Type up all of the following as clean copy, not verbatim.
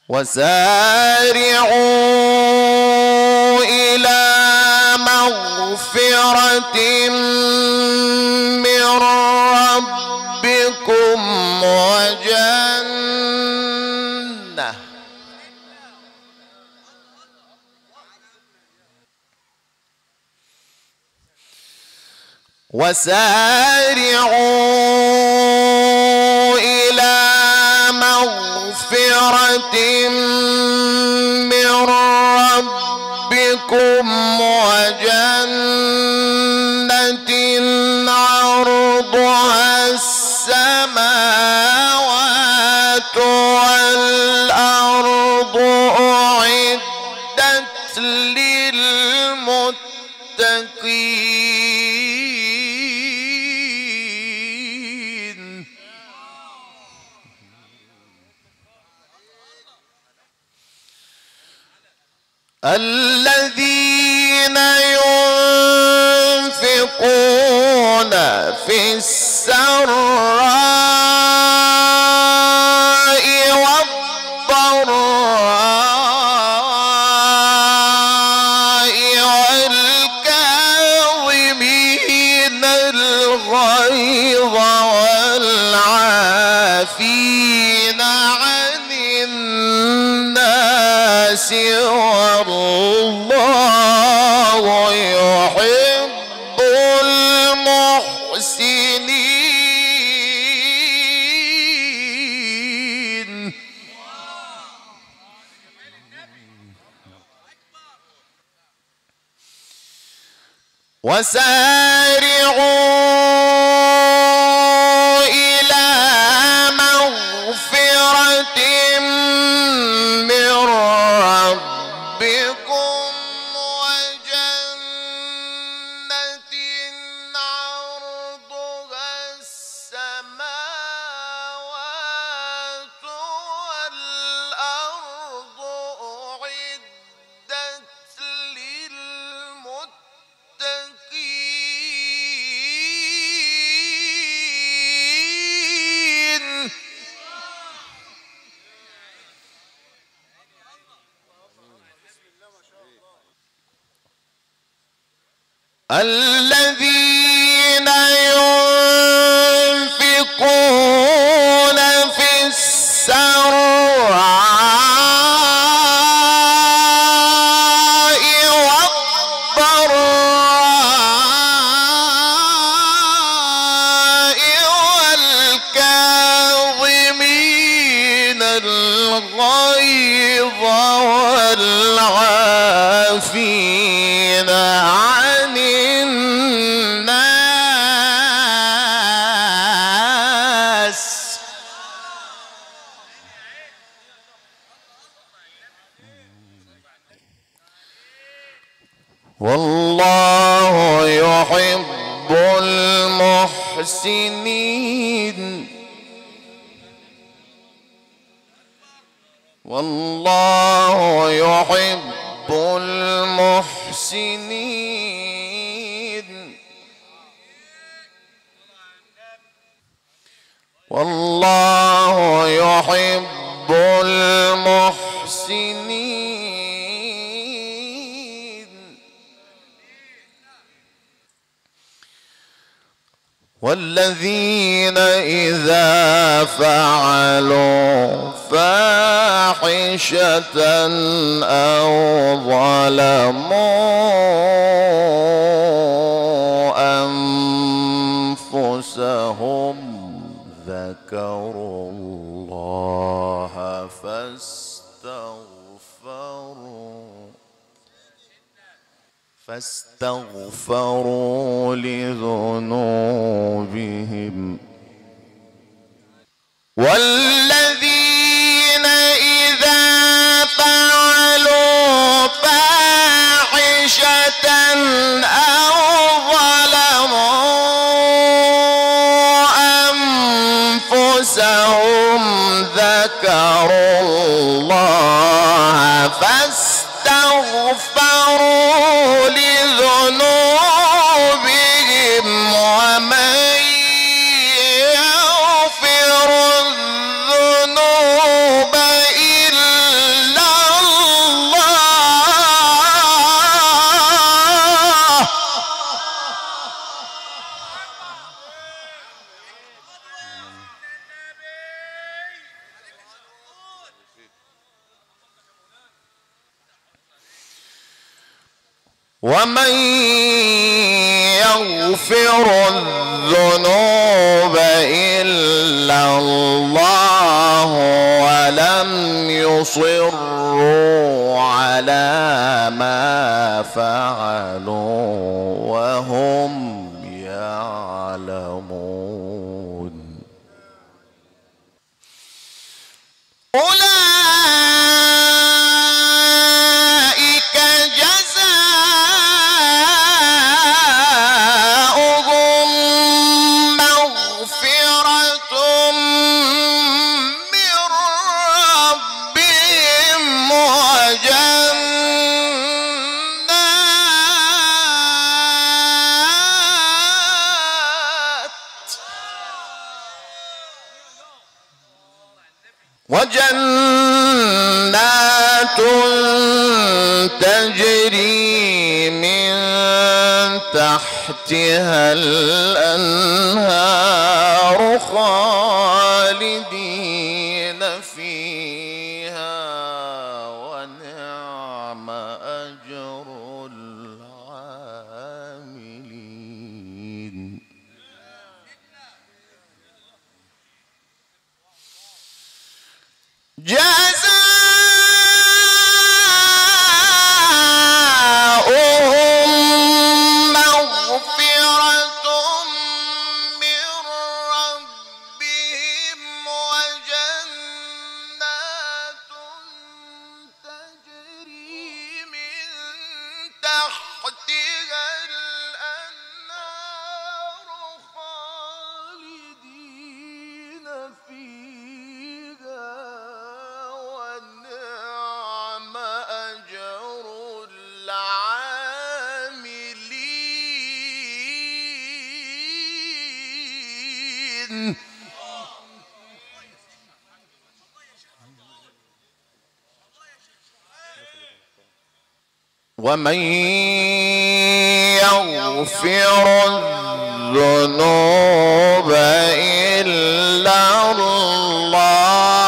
وسارعوا إلى مغفرة من ربكم وجنة إلى مغفرة من ربكم وجنة عرضها السماوات والأرض أعدت للمتقين الذين ينفقون في السراء والضراء والكاظمين الغيظ والعافين عن الناس والله يحب المحسنين وسارعوا إلى مغفرة من ربكم وجنة عرضها السماوات والأرض أعدت للمتقين الذين ينفقون في السراء والضراء والكاظمين الغيظ والعافين عن الناس والله يحب المحسنين والله يحب المحسنين والله يحب المحسنين والذين إذا فعلوا فاحشة أو ظلموا أنفسهم ذكروا الله فاستغفروا لذنوبهم والذين إذا فعلوا فاحشة أو ظلموا أنفسهم ذكروا الله فاستغفروا لذنوبهم ومن يغفر الذنوب إلا ومن يغفر الذنوب إلا الله ولم يصروا على ما فعلوا وهم يعلمون أولئك جزاؤهم مغفرة من ربهم وجنات تجري من تحتها الأنهار خالدين فيها ونعم أجر العاملين جزاؤهم مغفرة من ربهم وجنات تجري من تحتها الأنهار خالدين فيها ونعم أجر العاملين ومن يغفر الذنوب إلا الله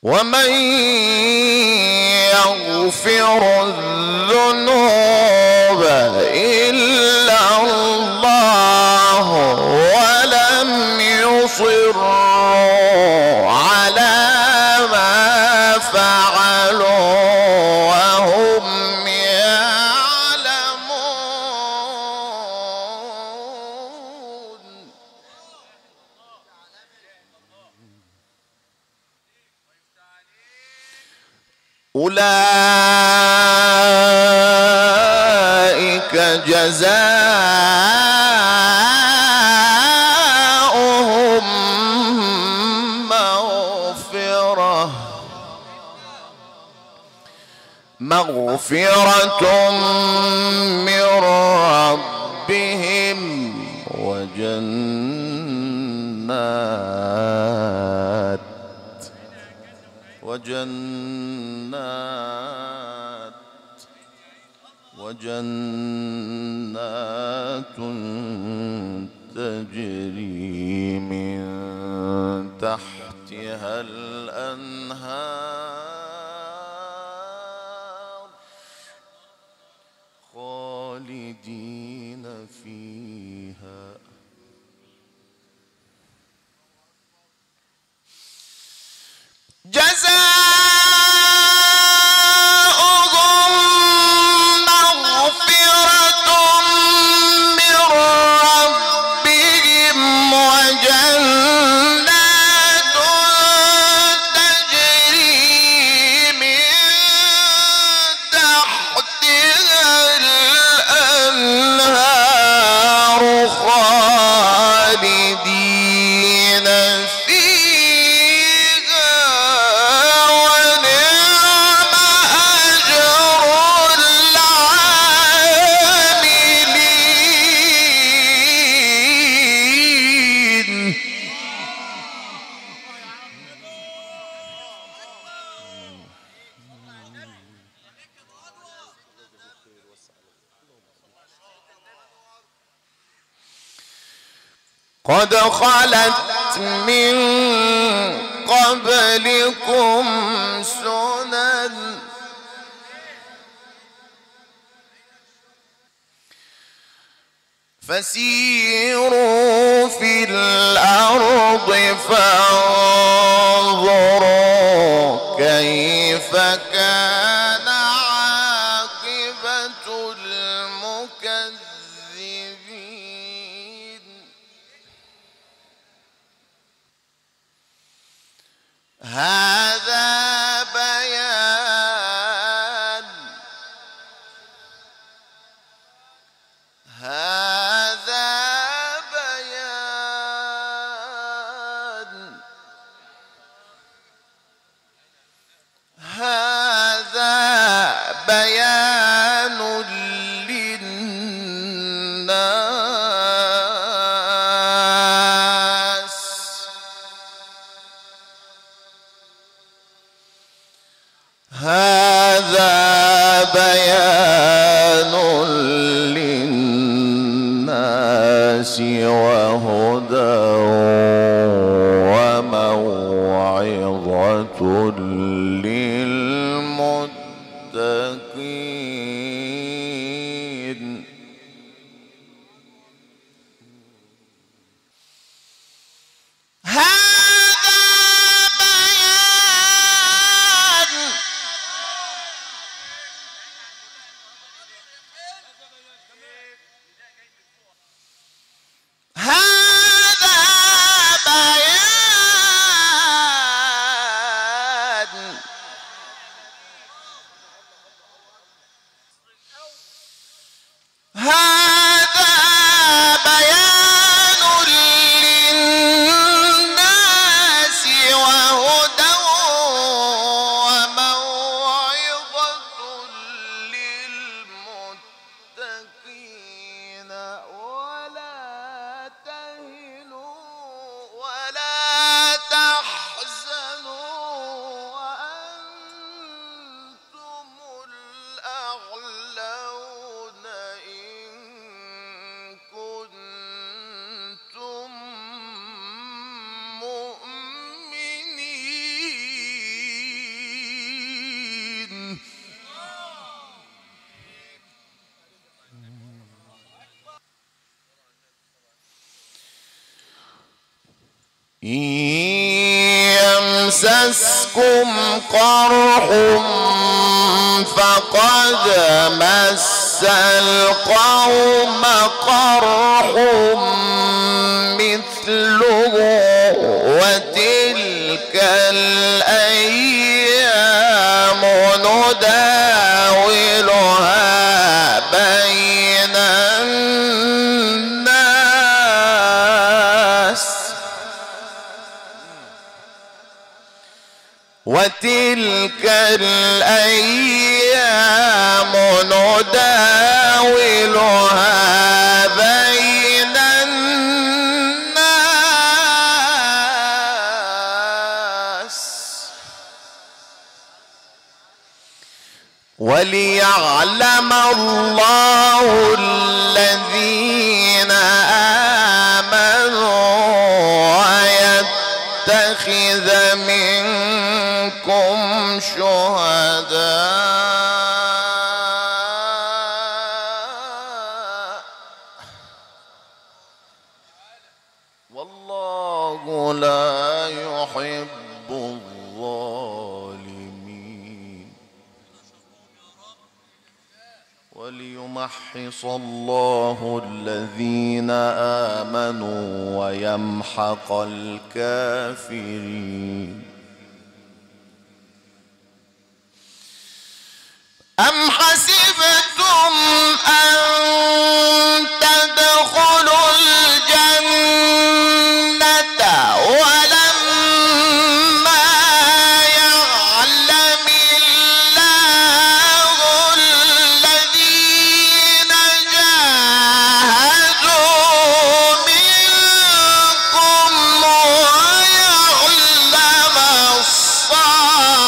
ومن يغفر الذنوب إلا الله ولم يصروا على ما فعلوا وهم يعلمون أولئك جزاؤهم مغفرة من ربهم وجنات تجري من تحتها الأنهار خالدين فيها جزاؤهم مغفرة من ربهم وجنات تجري من تحتها الأنهار قد خلت من قبلكم سنن فسيروا في الأرض فانظروا كيف كان عاقبة المكذبين. هذا بيان للناس. هذا بيان للناس وهدى وموعظة للمتقين. إن يمسسكم قرح فقد مس القوم قرح مثله وتلك الأيام نداولها بين الناس وتلك الأيام نداولها بين الناس وليعلم الله الذين آمنوا ويتخذ منكم شهداء والله لا يحب الظالمين وليمحص الله الذين آمنوا ويمحق الكافرين. أم حسبتم أن تدخلوا الجنة ولما يعلم الله الذين جاهدوا منكم ويعلم الصابرين.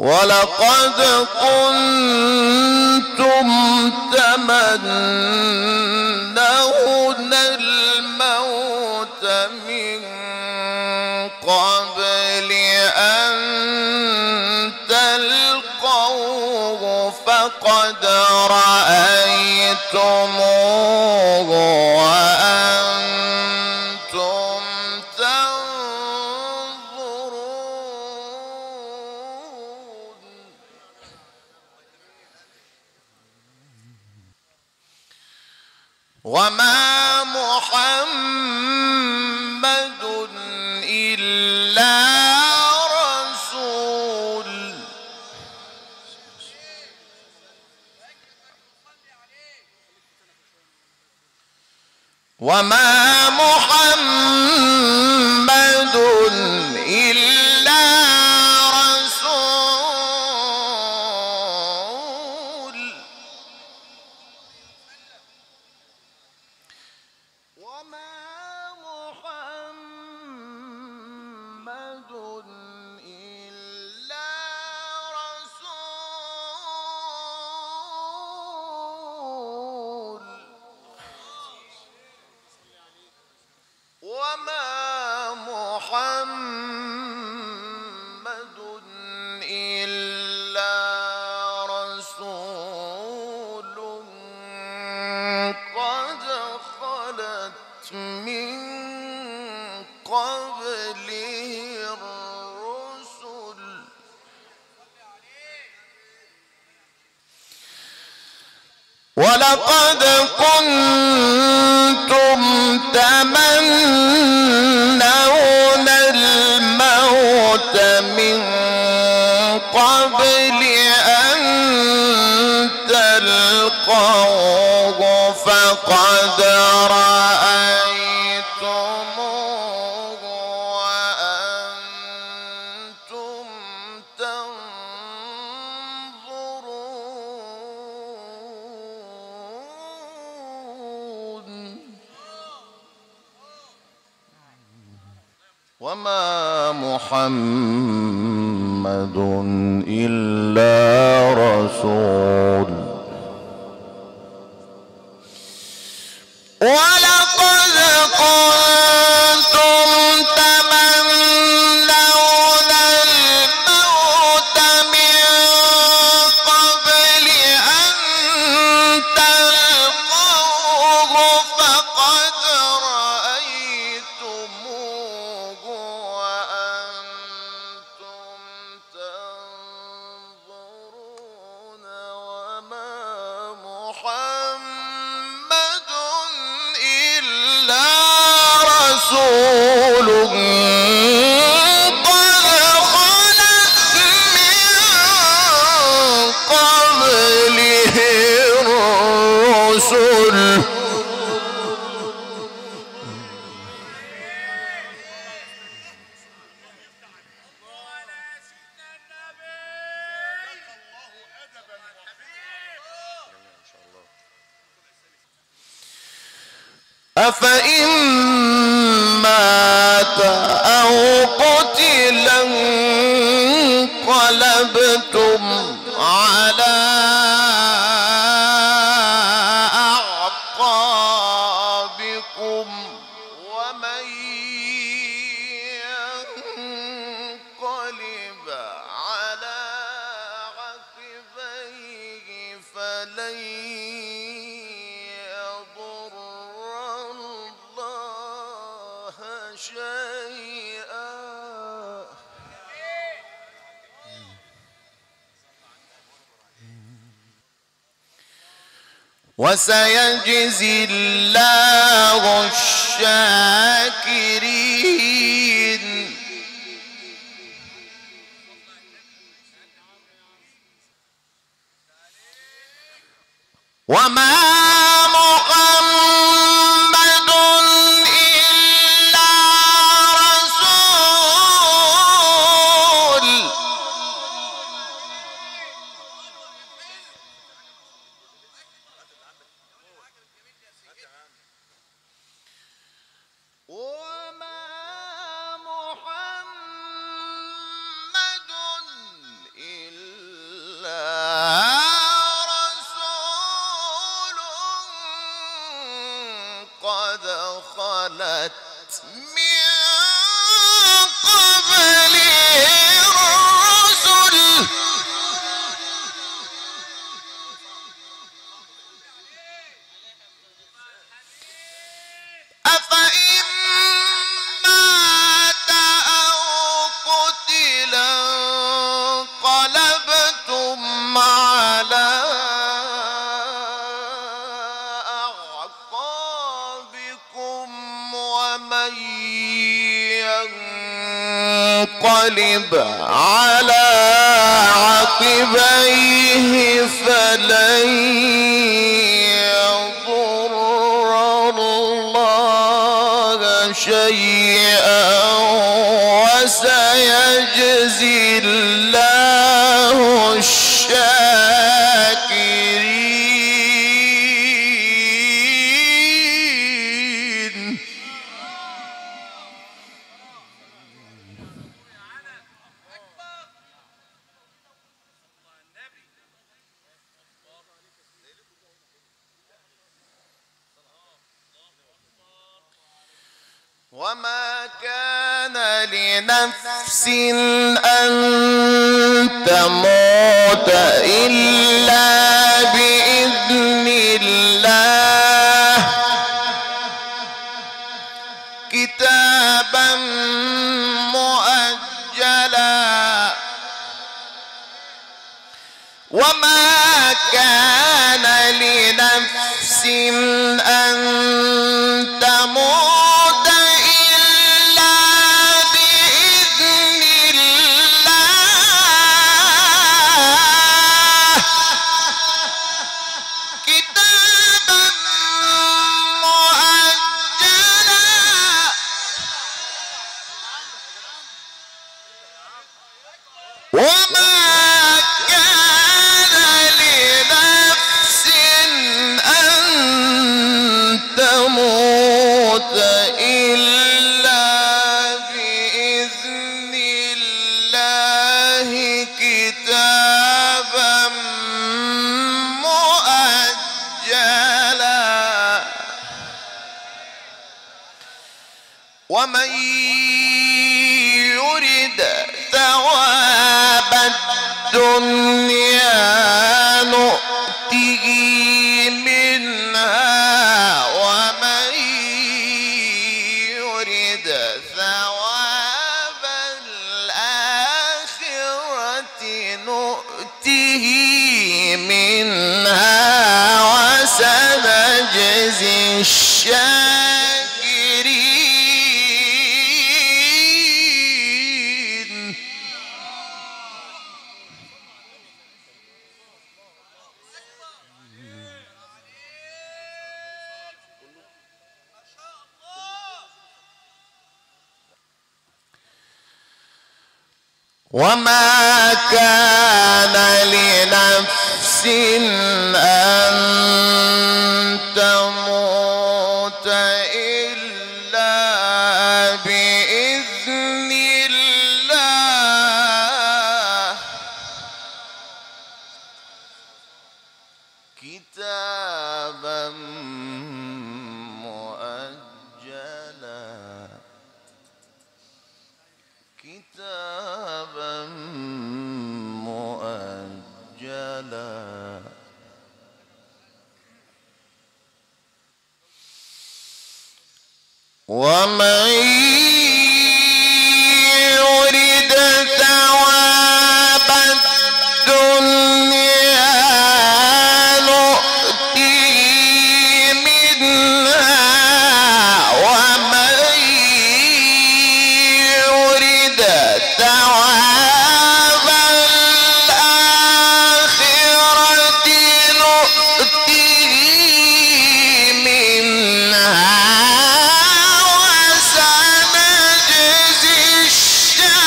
ولقد كنتم تمنون الموت من قبل أن تلقوه فقد رأيتموه وأنتم تنظرون وما محمد إلا رسول وما محمد إلا رسول وما محمد إلا رسول وما محمد إلا رسول قد خلت من قبله الرسل ولقد كنتم تمنون الموت من قبل أن تلقوه فقد رأيتموه وأنتم تنظرون وما محمد إلا رسول ولقد كنتم تمنون الموت من قبل أن تلقوه فقد رأيتموه وأنتم تنظرون وما محمد إلا رسول قد خلت من قبله الرسل أفإن مات أو قتل انقلبتم على أعقابكم ومن ينقلب على عقبيه فلن يضر الله شيئا وسيجزي الله الشاكرين وما محمد إلا رسول وما محمد ينقلب على عقبيه فلن يضر الله شيئا وسيجزي الله الشاكرين. وما كان لنفس أن تموت إلا بإذن الله كتابا مؤجلا. وما كان لنفس أن تموت ومن يرد ثواب الدنيا نؤته منها ومن يرد ثواب الآخرة نؤته منها وسنجزي الشاكرين. وما كان لنفس أن تموت إلا بإذن الله كتابا مؤجلا كتابا مؤجلا. ومن يرد ثواب الدنيا نؤته منها ومن يرد ثواب الآخرة نؤته منها وسنجزي الشاكرين.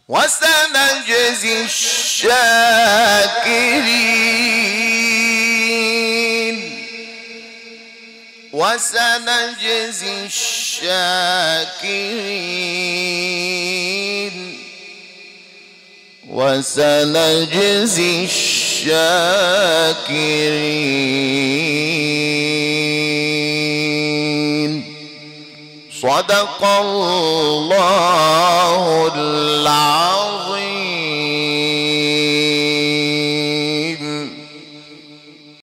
وسنجزي الشاكرين وسنجزي الشاكرين. الشاكرين وسنجزي الشاكرين. صدق الله العظيم.